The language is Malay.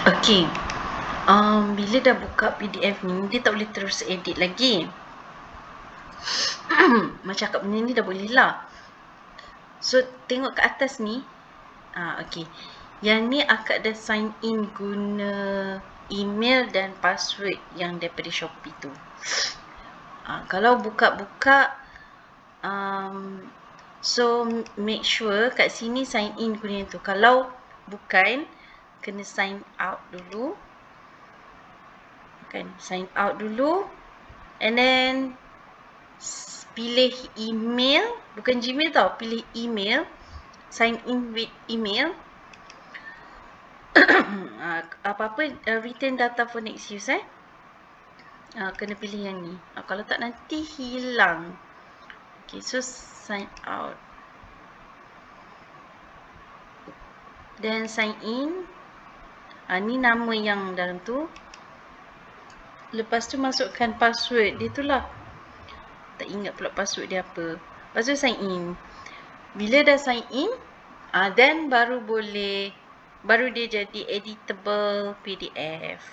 Okey. Bila dah buka PDF ni, dia tak boleh terus edit lagi. Macam kat benda ni dah boleh lah. So, tengok ke atas ni. Okey. Yang ni akak dah sign in guna email dan password yang daripada Shopee tu. Kalau buka-buka, so make sure kat sini sign in guna tu. Kalau bukan, kena sign out dulu. Kan, sign out dulu. And then pilih email, bukan Gmail tau, pilih email. Sign in with email. Apa-apa retain data for next use kena pilih yang ni. Kalau tak nanti hilang. Okay, so sign out. Then sign in. Ni nama yang dalam tu. Lepas tu masukkan password dia tu lah. Tak ingat pula password dia apa. Lepas tu sign in. Bila dah sign in, then baru dia jadi editable PDF.